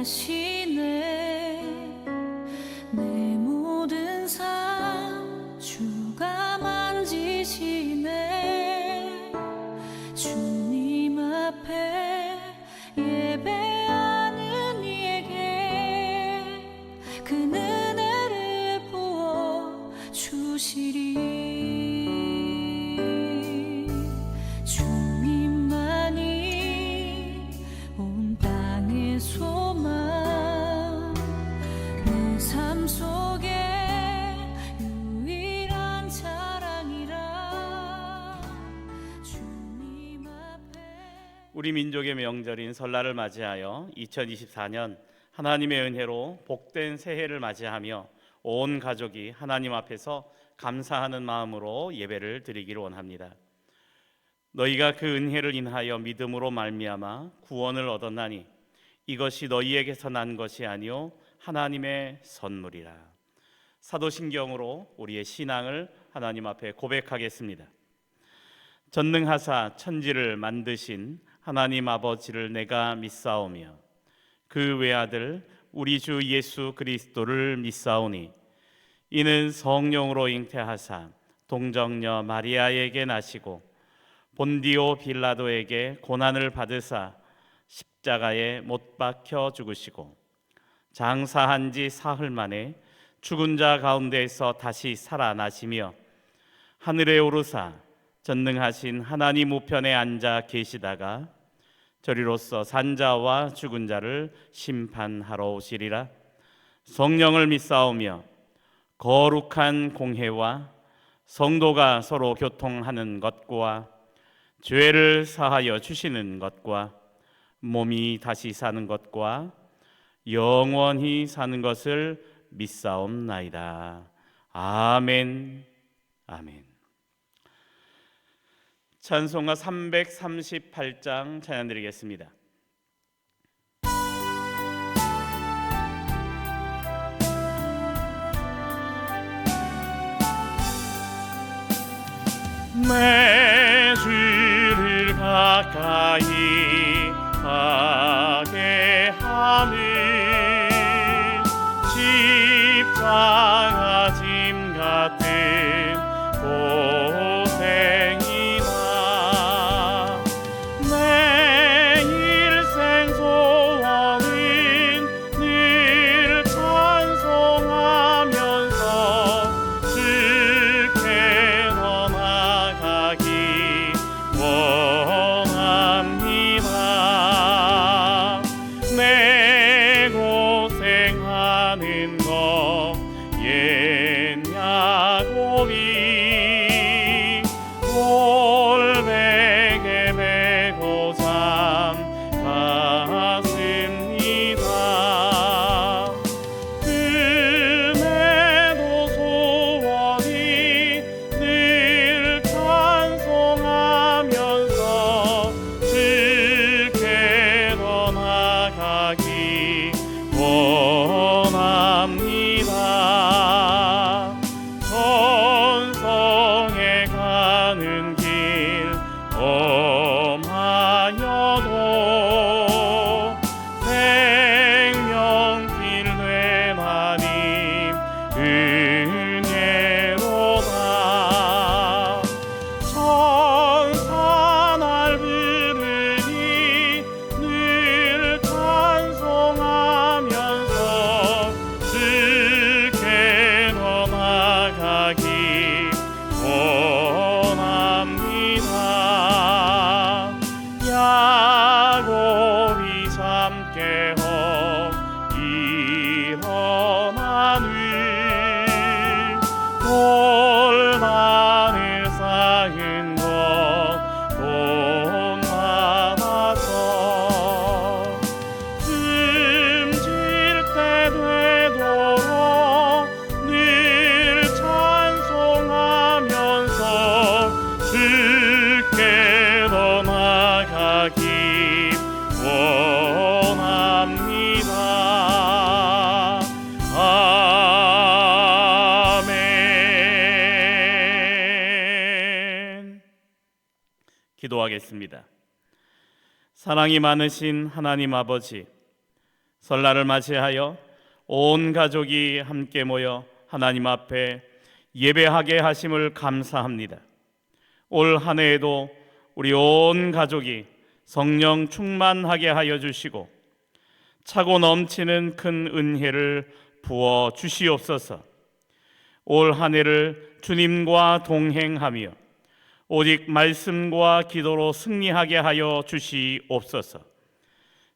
인도하시네. 내 모든 삶 주가 만지시네. 주님 앞에 예배하는 이에게 그 은혜를 부어 주시리. 주님만이 온 땅의 소망, 내 삶 속에 유일한 자랑이라. 주님 앞에. 우리 민족의 명절인 설날을 맞이하여 2024년 하나님의 은혜로 복된 새해를 맞이하며 온 가족이 하나님 앞에서 감사하는 마음으로 예배를 드리기를 원합니다. 너희가 그 은혜를 인하여 믿음으로 말미암아 구원을 얻었나니 이것이 너희에게서 난 것이 아니요 하나님의 선물이라. 사도신경으로 우리의 신앙을 하나님 앞에 고백하겠습니다. 전능하사 천지를 만드신 하나님 아버지를 내가 믿사오며 그 외아들 우리 주 예수 그리스도를 믿사오니 이는 성령으로 잉태하사 동정녀 마리아에게 나시고 본디오 빌라도에게 고난을 받으사 십자가에 못 박혀 죽으시고 장사한 지 사흘 만에 죽은 자 가운데에서 다시 살아나시며 하늘에 오르사 전능하신 하나님 우편에 앉아 계시다가 저리로서 산자와 죽은 자를 심판하러 오시리라. 성령을 믿사오며 거룩한 공회와 성도가 서로 교통하는 것과 죄를 사하여 주시는 것과 몸이 다시 사는 것과 영원히 사는 것을 믿사옵나이다. 아멘. 아멘. 찬송가 338장 찬양 드리겠습니다. 내 주를 가까이 하게 하는 십자가 짐 같은 고생이나 내 일생 소원은 늘 찬송하면서 주께 더 나아가기 원합니다. 내 고생하는 거 옛야곱이 골백에 메고 잠갔습니다. 그네도 소원이 늘 찬송하면서 주께 더 나아가기 원합니다. 천성에 가는 길 험하여도 생명길 되나님 은혜로다. 천사 날 부르니 늘 찬송하면서 주께 더 나아가기 원합니다. 야곱이 잠 깨어 일어나는 골반을 쌓은 것 본받아서 숨질 때 되도록 늘 찬송하면서 주께 더 나아가기 원합니다. 아멘. 기도하겠습니다. 사랑이 많으신 하나님 아버지, 설날을 맞이하여 온 가족이 함께 모여 하나님 앞에 예배하게 하심을 감사합니다. 올 한 해에도 우리 온 가족이 성령 충만하게 하여 주시고 차고 넘치는 큰 은혜를 부어 주시옵소서. 올 한 해를 주님과 동행하며 오직 말씀과 기도로 승리하게 하여 주시옵소서.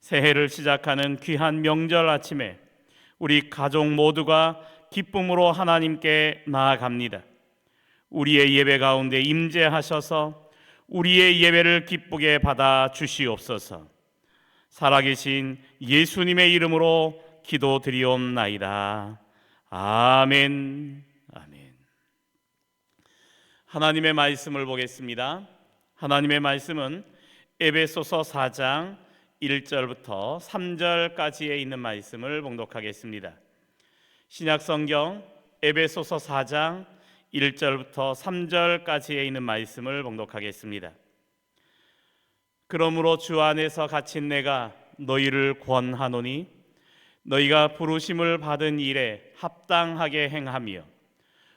새해를 시작하는 귀한 명절 아침에 우리 가족 모두가 기쁨으로 하나님께 나아갑니다. 우리의 예배 가운데 임재하셔서 우리의 예배를 기쁘게 받아 주시옵소서. 살아계신 예수님의 이름으로 기도드리옵나이다. 아멘. 아멘. 하나님의 말씀을 보겠습니다. 하나님의 말씀은 에베소서 4장 1절부터 3절까지에 있는 말씀을 봉독하겠습니다. 신약성경 에베소서 4장 1절부터 3절까지에 있는 말씀을 봉독하겠습니다. 그러므로 주 안에서 갇힌 내가 너희를 권하노니 너희가 부르심을 받은 일에 합당하게 행하며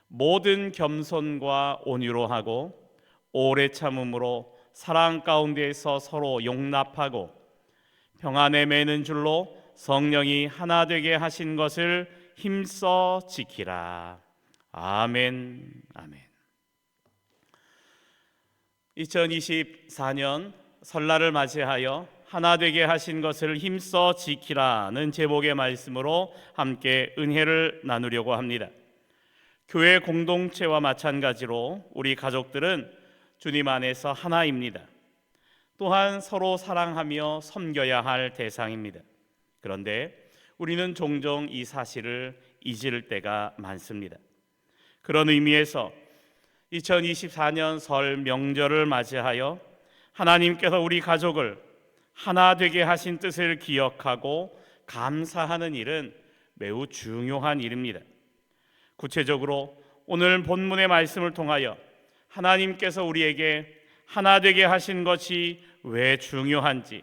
모든 겸손과 온유로 하고 오래 참음으로 사랑 가운데에서 서로 용납하고 평안에 매는 줄로 성령이 하나 되게 하신 것을 힘써 지키라. 아멘. 아멘. 2024년 설날을 맞이하여 하나 되게 하신 것을 힘써 지키라는 제목의 말씀으로 함께 은혜를 나누려고 합니다. 교회 공동체와 마찬가지로 우리 가족들은 주님 안에서 하나입니다. 또한 서로 사랑하며 섬겨야 할 대상입니다. 그런데 우리는 종종 이 사실을 잊을 때가 많습니다. 그런 의미에서 2024년 설 명절을 맞이하여 하나님께서 우리 가족을 하나 되게 하신 뜻을 기억하고 감사하는 일은 매우 중요한 일입니다. 구체적으로 오늘 본문의 말씀을 통하여 하나님께서 우리에게 하나 되게 하신 것이 왜 중요한지,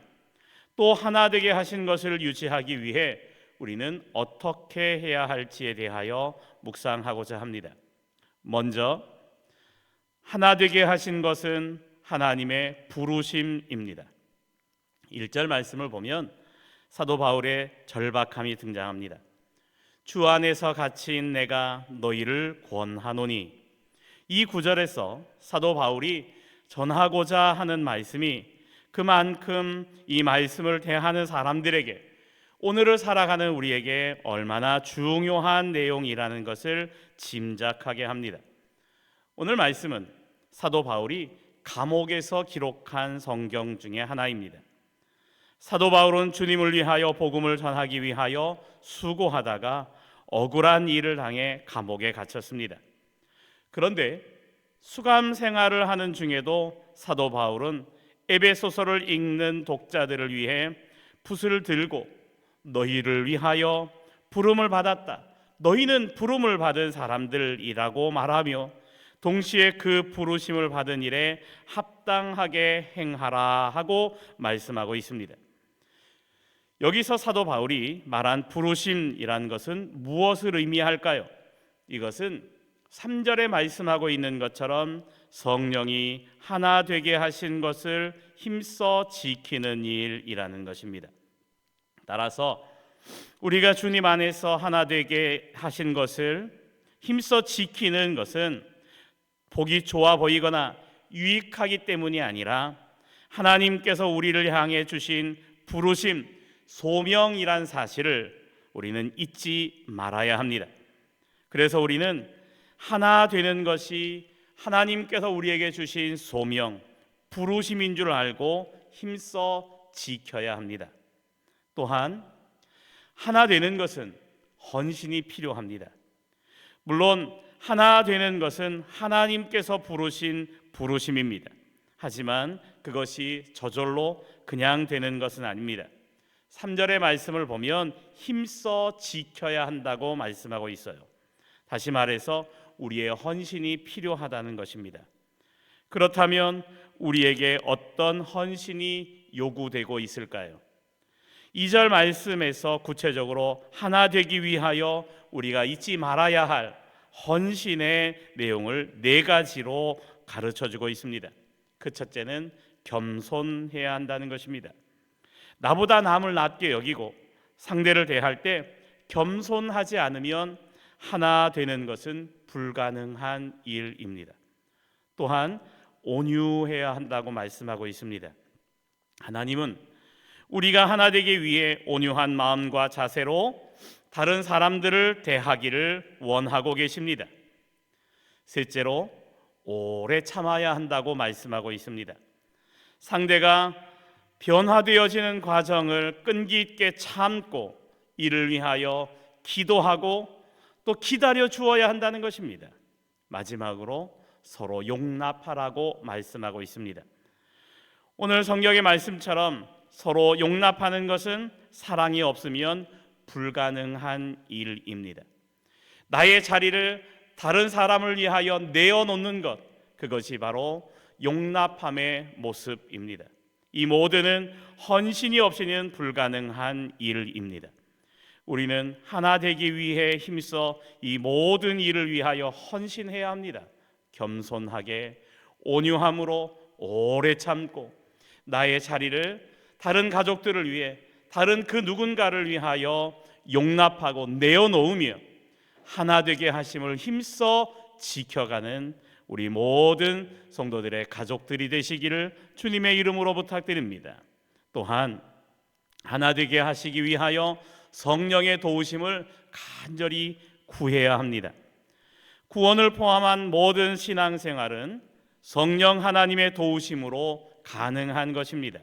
또 하나 되게 하신 것을 유지하기 위해 우리는 어떻게 해야 할지에 대하여 묵상하고자 합니다. 먼저 하나 되게 하신 것은 하나님의 부르심입니다. 1절 말씀을 보면 사도 바울의 절박함이 등장합니다. 주 안에서 갇힌 내가 너희를 권하노니, 이 구절에서 사도 바울이 전하고자 하는 말씀이 그만큼 이 말씀을 대하는 사람들에게, 오늘을 살아가는 우리에게 얼마나 중요한 내용이라는 것을 짐작하게 합니다. 오늘 말씀은 사도 바울이 감옥에서 기록한 성경 중에 하나입니다. 사도 바울은 주님을 위하여 복음을 전하기 위하여 수고하다가 억울한 일을 당해 감옥에 갇혔습니다. 그런데 수감 생활을 하는 중에도 사도 바울은 에베소서를 읽는 독자들을 위해 붓을 들고 너희를 위하여 부름을 받았다, 너희는 부름을 받은 사람들이라고 말하며 동시에 그 부르심을 받은 일에 합당하게 행하라 하고 말씀하고 있습니다. 여기서 사도 바울이 말한 부르심이란 것은 무엇을 의미할까요? 이것은 3절에 말씀하고 있는 것처럼 성령이 하나 되게 하신 것을 힘써 지키는 일이라는 것입니다. 따라서 우리가 주님 안에서 하나 되게 하신 것을 힘써 지키는 것은 보기 좋아 보이거나 유익하기 때문이 아니라 하나님께서 우리를 향해 주신 부르심, 소명이란 사실을 우리는 잊지 말아야 합니다. 그래서 우리는 하나 되는 것이 하나님께서 우리에게 주신 소명, 부르심인 줄 알고 힘써 지켜야 합니다. 또한 하나 되는 것은 헌신이 필요합니다. 물론 하나 되는 것은 하나님께서 부르신 부르심입니다. 하지만 그것이 저절로 그냥 되는 것은 아닙니다. 3절의 말씀을 보면 힘써 지켜야 한다고 말씀하고 있어요. 다시 말해서 우리의 헌신이 필요하다는 것입니다. 그렇다면 우리에게 어떤 헌신이 요구되고 있을까요? 2절 말씀에서 구체적으로 하나 되기 위하여 우리가 잊지 말아야 할 헌신의 내용을 4가지로 가르쳐주고 있습니다. 그 첫째는 겸손해야 한다는 것입니다. 나보다 남을 낮게 여기고 상대를 대할 때 겸손하지 않으면 하나 되는 것은 불가능한 일입니다. 또한 온유해야 한다고 말씀하고 있습니다. 하나님은 우리가 하나 되기 위해 온유한 마음과 자세로 다른 사람들을 대하기를 원하고 계십니다. 셋째로 오래 참아야 한다고 말씀하고 있습니다. 상대가 변화되어지는 과정을 끈기 있게 참고 이를 위하여 기도하고 또 기다려 주어야 한다는 것입니다. 마지막으로 서로 용납하라고 말씀하고 있습니다. 오늘 성경의 말씀처럼 서로 용납하는 것은 사랑이 없으면 불가능한 일입니다. 나의 자리를 다른 사람을 위하여 내어놓는 것, 그것이 바로 용납함의 모습입니다. 이 모두는 헌신이 없이는 불가능한 일입니다. 우리는 하나 되기 위해 힘써 이 모든 일을 위하여 헌신해야 합니다. 겸손하게 온유함으로 오래 참고 나의 자리를 다른 가족들을 위해 다른 그 누군가를 위하여 용납하고 내어놓으며 하나 되게 하심을 힘써 지켜가는 우리 모든 성도들의 가족들이 되시기를 주님의 이름으로 부탁드립니다. 또한 하나 되게 하시기 위하여 성령의 도우심을 간절히 구해야 합니다. 구원을 포함한 모든 신앙생활은 성령 하나님의 도우심으로 가능한 것입니다.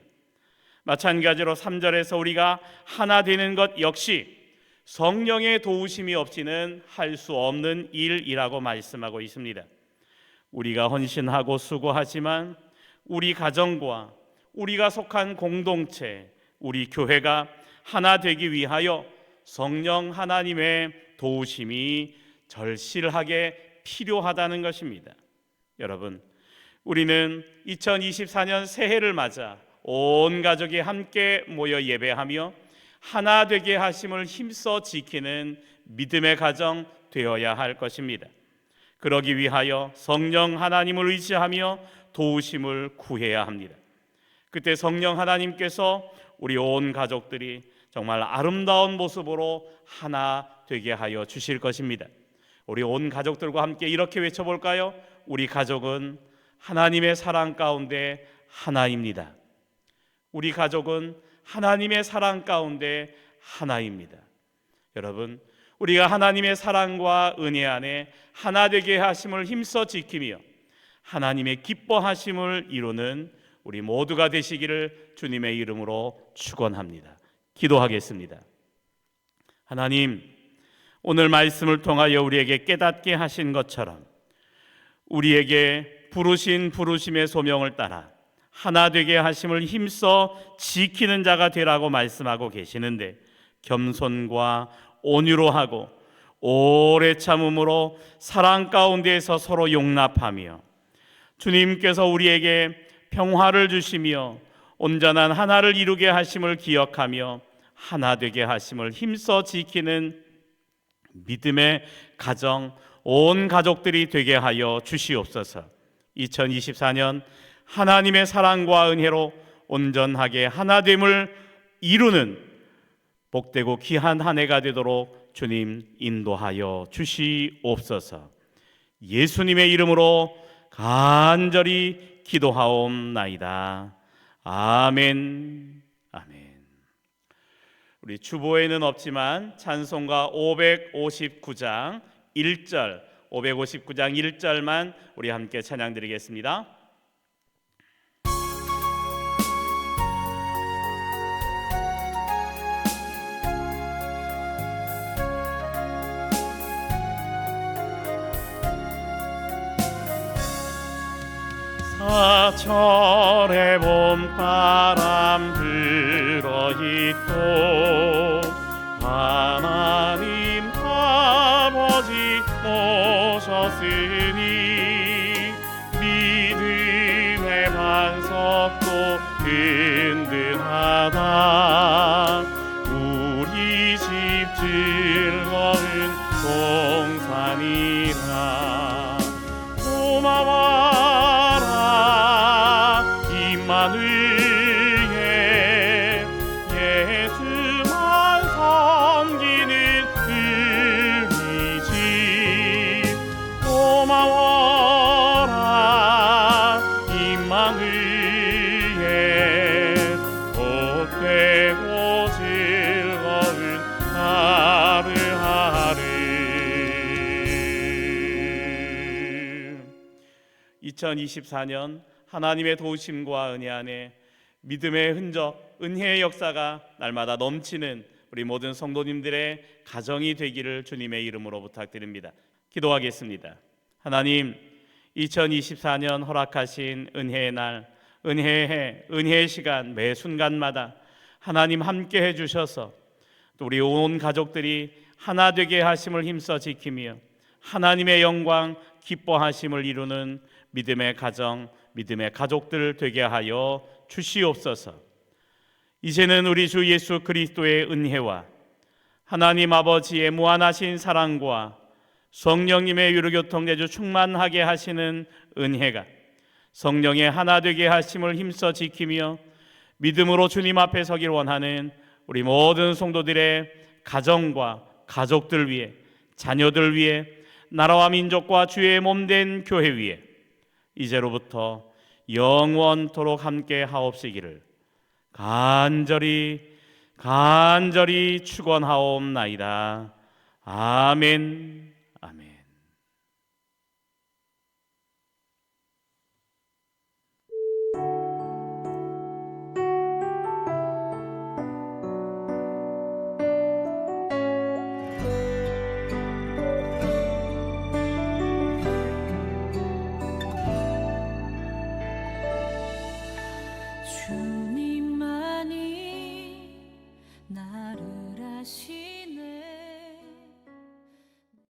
마찬가지로 3절에서 우리가 하나 되는 것 역시 성령의 도우심이 없이는 할 수 없는 일이라고 말씀하고 있습니다. 우리가 헌신하고 수고하지만 우리 가정과 우리가 속한 공동체, 우리 교회가 하나 되기 위하여 성령 하나님의 도우심이 절실하게 필요하다는 것입니다. 여러분, 우리는 2024년 새해를 맞아 온 가족이 함께 모여 예배하며 하나 되게 하심을 힘써 지키는 믿음의 가정 되어야 할 것입니다. 그러기 위하여 성령 하나님을 의지하며 도우심을 구해야 합니다. 그때 성령 하나님께서 우리 온 가족들이 정말 아름다운 모습으로 하나 되게 하여 주실 것입니다. 우리 온 가족들과 함께 이렇게 외쳐볼까요? 우리 가족은 하나님의 사랑 가운데 하나입니다. 우리 가족은 하나님의 사랑 가운데 하나입니다. 여러분, 우리가 하나님의 사랑과 은혜 안에 하나 되게 하심을 힘써 지키며 하나님의 기뻐하심을 이루는 우리 모두가 되시기를 주님의 이름으로 축원합니다. 기도하겠습니다. 하나님, 오늘 말씀을 통하여 우리에게 깨닫게 하신 것처럼 우리에게 부르신 부르심의 소명을 따라 하나 되게 하심을 힘써 지키는 자가 되라고 말씀하고 계시는데, 겸손과 온유로 하고 오래 참음으로 사랑 가운데에서 서로 용납하며 주님께서 우리에게 평화를 주시며 온전한 하나를 이루게 하심을 기억하며 하나 되게 하심을 힘써 지키는 믿음의 가정, 온 가족들이 되게 하여 주시옵소서. 2024년 하나님의 사랑과 은혜로 온전하게 하나됨을 이루는 복되고 귀한 한 해가 되도록 주님 인도하여 주시옵소서. 예수님의 이름으로 간절히 기도하옵나이다. 아멘. 아멘. 우리 주보에는 없지만 찬송가 559장 1절, 559장 1절만 우리 함께 찬양 드리겠습니다. 사철의 봄바람 불어있고 하나님 아버지 오셨으니 믿음의 반석도 든든하다. 하리라. 고마워라 임마누엘, 예수만 섬기는 의지. 고마워라 임마누엘, 복되고 즐거운 하루하루. 2024년 하나님의 도우심과 은혜 안에 믿음의 흔적, 은혜의 역사가 날마다 넘치는 우리 모든 성도님들의 가정이 되기를 주님의 이름으로 부탁드립니다. 기도하겠습니다. 하나님, 2024년 허락하신 은혜의 날, 은혜의 해, 은혜의 시간 매 순간마다 하나님 함께 해주셔서 또 우리 온 가족들이 하나 되게 하심을 힘써 지키며 하나님의 영광, 기뻐하심을 이루는 믿음의 가정, 믿음의 가족들 되게 하여 주시옵소서. 이제는 우리 주 예수 그리스도의 은혜와 하나님 아버지의 무한하신 사랑과 성령님의 유로교통 내주 충만하게 하시는 은혜가 성령의 하나 되게 하심을 힘써 지키며 믿음으로 주님 앞에 서길 원하는 우리 모든 성도들의 가정과 가족들 위해, 자녀들 위해, 나라와 민족과 주의 몸된 교회 위에 이제로부터 영원토록 함께 하옵시기를 간절히 축원하옵나이다. 아멘. 아멘.